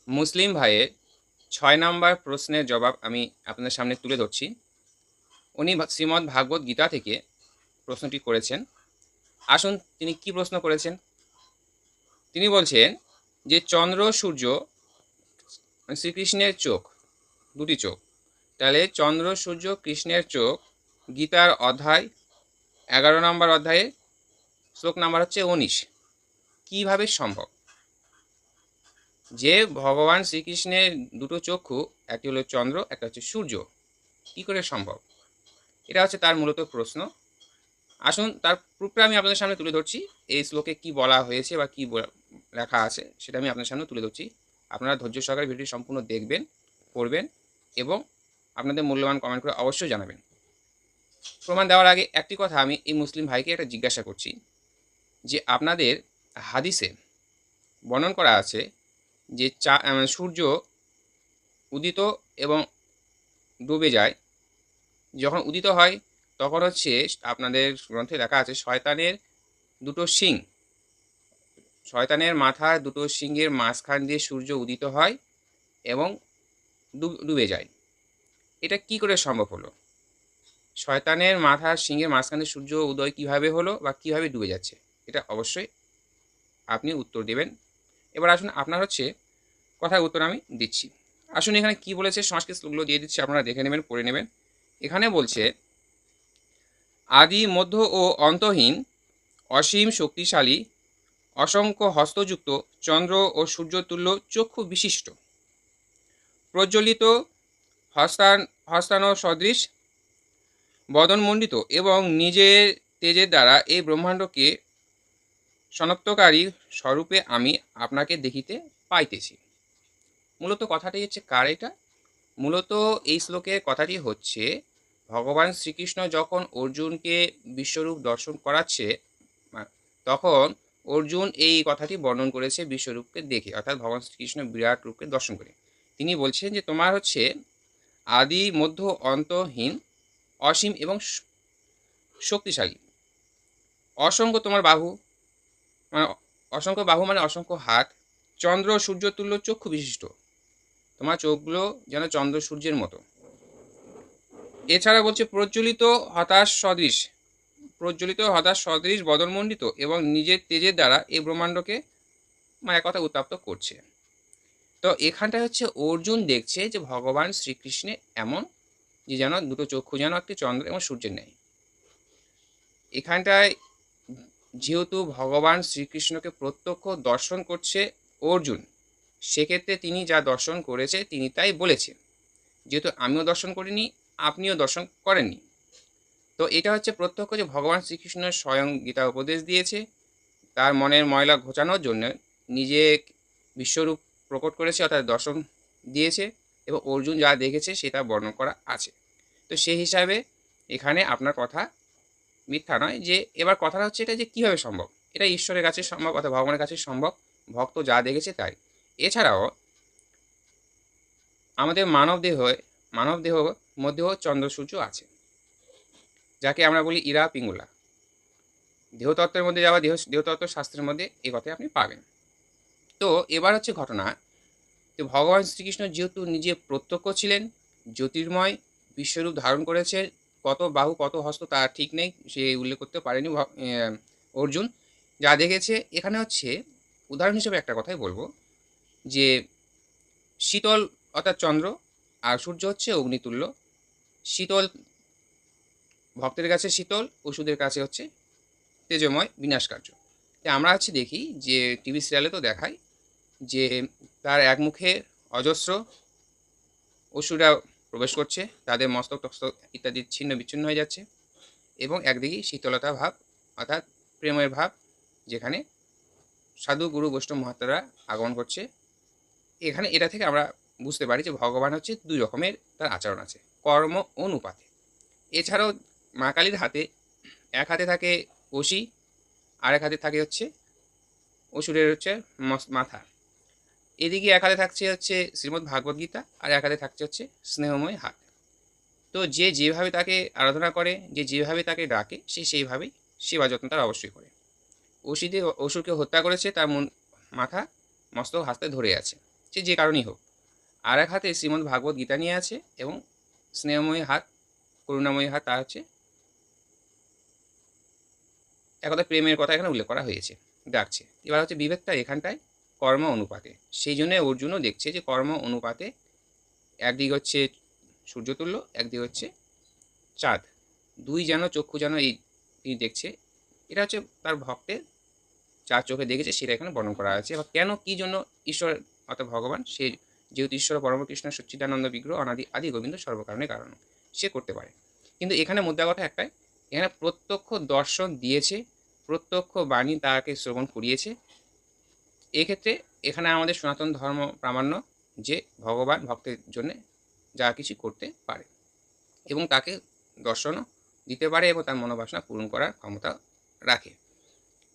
মুসলিম ভাইয়ের ৬ নাম্বার প্রশ্নের জবাব আমি আপনাদের সামনে তুলে ধরছি। উনি শ্রীমদ্ ভাগবত গীতা থেকে প্রশ্নটি করেছেন। আসুন তিনি কি প্রশ্ন করেছেন? তিনি বলছেন যে চন্দ্র সূর্য শ্রীকৃষ্ণের চোখ, দুটি চোখ। তাহলে চন্দ্র সূর্য কৃষ্ণের চোখ, গীতার অধ্যায় ১১ নম্বর অধ্যায়ে শ্লোক নাম্বার হচ্ছে ১৯। কিভাবে সম্ভব যে ভগবান শ্রীকৃষ্ণের দুটো চক্ষু, একটি হলো চন্দ্র, একটা হচ্ছে সূর্য, কি করে সম্ভব? এটা হচ্ছে তার মূলত প্রশ্ন। আসুন তার প্রুফটা আমি আপনাদের সামনে তুলে ধরছি। এই শ্লোকে কি বলা হয়েছে বা কি লেখা আছে সেটা আমি আপনাদের সামনে তুলে ধরছি। আপনারা ধৈর্য সহকারে ভিডিওটি সম্পূর্ণ দেখবেন, পড়বেন এবং আপনাদের মূল্যবান কমেন্ট করে অবশ্যই জানাবেন। প্রমাণ দেওয়ার আগে একটি কথা আমি এই মুসলিম ভাইকে একটা জিজ্ঞাসা করছি যে আপনাদের হাদিসে বর্ণন করা আছে যে সূর্য উদিত এবং ডুবে যায়। যখন উদিত হয় তখন হচ্ছে আপনাদের গ্রন্থে লেখা আছে শয়তানের দুটো শিং, শয়তানের মাথার দুটো শিংয়ের মাঝখান দিয়ে সূর্য উদিত হয় এবং ডুবে যায়। এটা কি করে সম্ভব হলো? শয়তানের মাথার শিংয়ের মাঝখানে সূর্য উদয় কিভাবে হলো বা কিভাবে ডুবে যাচ্ছে? এটা অবশ্যই আপনি উত্তর দেবেন। এবার আসুন আপনার হচ্ছে কথার উত্তর আমি দিচ্ছি। আসুন এখানে কি বলেছে সংস্কৃত শ্লোকগুলো দিয়ে দিচ্ছি, আপনারা দেখে নেবেন, পড়ে নেবেন। এখানে বলছে আদি মধ্য ও অন্তহীন, অসীম শক্তিশালী, অসংখ্য হস্তযুক্ত, চন্দ্র ও সূর্যতুল্য চক্ষু বিশিষ্ট, প্রজ্বলিত হস্তানো সদৃশ, বদনমণ্ডিত এবং নিজের তেজের দ্বারা এই ব্রহ্মাণ্ডকে শনাক্তকারী স্বরূপে আমি আপনাকে দেখিতে পাইতেছি। মূলত কথাটি হচ্ছে কার? এটা মূলত এই শ্লোকের কথাটি হচ্ছে ভগবান শ্রীকৃষ্ণ যখন অর্জুনকে বিশ্বরূপ দর্শন করাচ্ছে, তখন অর্জুন এই কথাটি বর্ণন করেছে বিশ্বরূপকে দেখে, অর্থাৎ ভগবান শ্রীকৃষ্ণ বিরাট রূপকে দর্শন করে। তিনি বলছেন যে তোমার হচ্ছে আদি মধ্য অন্তহীন, অসীম এবং শক্তিশালী, অসংখ্য তোমার বাহু, মানে অসংখ্য বাহু মানে অসংখ্য হাত, চন্দ্র সূর্য তুল্য চক্ষু বিশিষ্ট, তোমার চোখগুলো যেন চন্দ্র সূর্যের মতো। এছাড়া বলছে প্রজ্বলিত হতাশ সদৃশ বদনমণ্ডিত এবং নিজের তেজের দ্বারা এই ব্রহ্মাণ্ডকে মানে কথা উত্তাপ্ত করছে। তো এখানটায় হচ্ছে অর্জুন দেখছে যে ভগবান শ্রীকৃষ্ণের এমন যে যেন দুটো চক্ষু যেন একটি চন্দ্র এবং সূর্যের ন্যায়। এখানটায় যেহেতু ভগবান শ্রীকৃষ্ণকে প্রত্যক্ষ দর্শন করছে অর্জুন, সেক্ষেত্রে তিনি যা দর্শন করেছে তিনি তাই বলেছে। যেহেতু আমিও দর্শন করিনি, আপনিও দর্শন করেননি, তো এটা হচ্ছে প্রত্যক্ষ যে ভগবান শ্রীকৃষ্ণ স্বয়ং গীতা উপদেশ দিয়েছে, তার মনের ময়লা ঘোচানোর জন্য নিজে বিশ্বরূপ প্রকট করেছে, অর্থাৎ দর্শন দিয়েছে এবং অর্জুন যা দেখেছে সেটা বর্ণনা করা আছে। তো সেই হিসাবে এখানে আপনার কথা মিথ্যা নয়। যে এবার কথাটা হচ্ছে এটা যে কীভাবে সম্ভব? এটা ঈশ্বরের কাছে সম্ভব, অর্থাৎ ভগবানের কাছে সম্ভব, ভক্ত যা দেখেছে তাই। এছাড়াও আমাদের মানব দেহ মধ্যেও চন্দ্র সূর্য আছে, যাকে আমরা বলি ইরা পিঙ্গুলা। দেহতত্ত্বের মধ্যে যাওয়া দেহতত্ত্ব শাস্ত্রের মধ্যে এই কথাই আপনি পাবেন। তো এবার হচ্ছে ঘটনা যে ভগবান শ্রীকৃষ্ণ যেহেতু নিজে প্রত্যক্ষ ছিলেন, জ্যোতির্ময় বিশ্বরূপ ধারণ করেছে, কত বাহু কত হস্ত তার ঠিক নেই, সে উল্লেখ করতে পারেনি অর্জুন। যা দেখেছে এখানে হচ্ছে উদাহরণ হিসেবে একটা কথাই বলবো যে শীতল অর্থাৎ চন্দ্র আর সূর্য হচ্ছে অগ্নিতুল্য। শীতল ভক্তের কাছে শীতল, ওষুধের কাছে হচ্ছে তেজময় বিনাশকার্য। আমরা হচ্ছে দেখি যে টিভি সিরিয়ালে তো দেখায় যে তার এক মুখে অজস্র অসুরা প্রবেশ করছে, তাদের মস্তক টস্তক ইত্যাদি ছিন্ন বিচ্ছিন্ন হয়ে যাচ্ছে, এবং একদিকে শীতলতা ভাব অর্থাৎ প্রেমের ভাব, যেখানে সাধু গুরু বৈষ্ণব মহাত্মারা আগমন করছে। এখানে এটা থেকে আমরা বুঝতে পারি যে ভগবান হচ্ছে দুই রকমের তার আচরণ আছে, কর্ম অনুপাতে। এছাড়াও মা কালীর হাতে এক হাতে থাকে অসি, আর এক হাতে থাকে হচ্ছে অসুরের হচ্ছে মাথা। এদিকে এক হাতে থাকছে হচ্ছে শ্রীমদ্ ভাগবত গীতা, আর এক হাতে থাকছে হচ্ছে স্নেহময় হাত। তো যে যেভাবে তাকে আরাধনা করে, যে যেভাবে তাকে ডাকে, সে সেইভাবেই সেবা যত্ন তার অবশ্যই করে। অসুরকে হত্যা করেছে, তার মাথা মস্তক হাতে ধরে আছে। সে যে কারণেই হোক। আর এক হাতে শ্রীমদ্ ভাগবত গীতা নিয়ে আছে এবং স্নেহময়ী হাত, করুণাময়ী হাত, তা হচ্ছে একথা প্রেমের কথা এখানে উল্লেখ করা হয়েছে, ডাকছে। এবার হচ্ছে বিভেদটা এখানটায় কর্ম অনুপাতে। সেই জন্য অর্জুনও দেখছে যে কর্ম অনুপাতে একদিক হচ্ছে সূর্যতুল্য, একদিক হচ্ছে চাঁদ, দুই যেন চক্ষু যেন এই তিনি দেখছে। এটা হচ্ছে তার ভক্তের যার চোখে দেখেছে সেটা এখানে বর্ণন করা আছে। এবার কেন কী জন্য ঈশ্বর অর্থাৎ ভগবান, সে যেহেতু ঈশ্বর পরমকৃষ্ণ সচ্চিদানন্দ বিগ্রহ অনাদি আদি গোবিন্দ সর্বকারণে কারণ, সে করতে পারে। কিন্তু এখানে মুদ্রা কথা একটাই, এখানে প্রত্যক্ষ দর্শন দিয়েছে, প্রত্যক্ষ বাণী তাকে শ্রবণ করিয়েছে। এক্ষেত্রে এখানে আমাদের সনাতন ধর্ম প্রামাণ্য যে ভগবান ভক্তের জন্যে যা কিছু করতে পারে এবং তাকে দর্শনও দিতে পারে এবং তার মনোবাসনা পূরণ করার ক্ষমতা রাখে।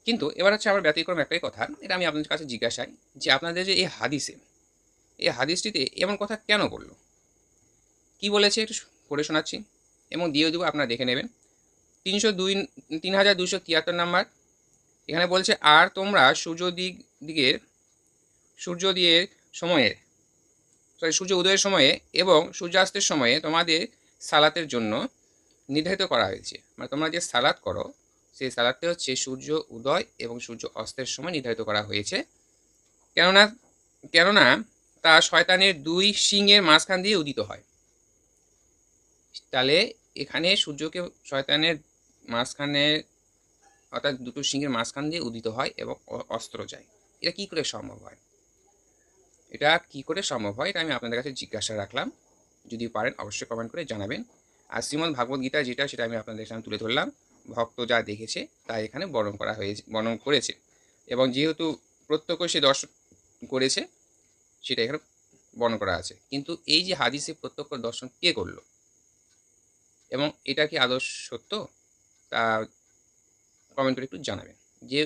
কিন্তু এবার হচ্ছে আমার ব্যতিক্রম একটাই কথা, এটা আমি আপনাদের কাছে জিজ্ঞাসাই যে আপনাদের যে এই হাদিসে, এই হাদিসটিতে এমন কথা কেন বললো, কি বলেছে একটু পড়ে শোনাচ্ছি এবং দিয়ে দেবো, আপনারা দেখে নেবেন। 3273 নাম্বার এখানে বলছে, আর তোমরা সূর্যোদয়ের সময়ে সূর্য উদয়ের সময়ে এবং সূর্যাস্তের সময়ে তোমাদের সালাতের জন্য নির্ধারিত করা হয়েছে। মানে তোমরা যে সালাত করো সেই সালাদটা হচ্ছে সূর্য উদয় এবং সূর্য অস্তের সময় নির্ধারিত করা হয়েছে। কেননা তা শয়তানের দুই শিংয়ের মাঝখান দিয়ে উদিত হয়। তাহলে এখানে সূর্যকে শয়তানের মাঝখানে অর্থাৎ দুটো শিংয়ের মাঝখান দিয়ে উদিত হয় এবং অস্ত্র যায়। এটা কী করে সম্ভব হয়? এটা কি করে সম্ভব হয় এটা আমি আপনাদের কাছে জিজ্ঞাসা রাখলাম। যদি পারেন অবশ্যই কমেন্ট করে জানাবেন। আর শ্রীমদ্ ভাগবত গীতা যেটা, সেটা আমি আপনাদের সামনে তুলে ধরলাম। ভক্ত যা দেখেছে তা এখানে বর্ণন করেছে এবং যেহেতু প্রত্যক্ষ সে দর্শন করেছে সেটা এখানে বর্ণন করা আছে। কিন্তু এই যে হাদিসে প্রত্যক্ষ দর্শন কে করলো এবং এটা কি আদর্শ সত্য, তা কমেন্ট করে একটু জানাবেন। যে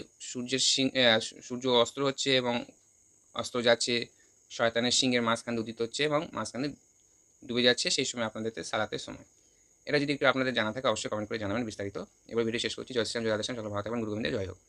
সূর্য অস্ত্র হচ্ছে এবং অস্ত্র যাচ্ছে শয়তানের সিংহের মাঝখানে উদিত হচ্ছে এবং মাঝখানে ডুবে যাচ্ছে, সেই সময় আপনাদের সালাতের সময়। এটা যদি একটু আপনাদের জানা থাকে অবশ্যই কমেন্ট করে জানাবেন বিস্তারিত। এবার ভিডিও শেষ করছি। জয় শ্রীরাম, জয় রাধে শ্যাম, সকল ভালো থাকবেন, গুরু গোবিন্দের জয় হোক।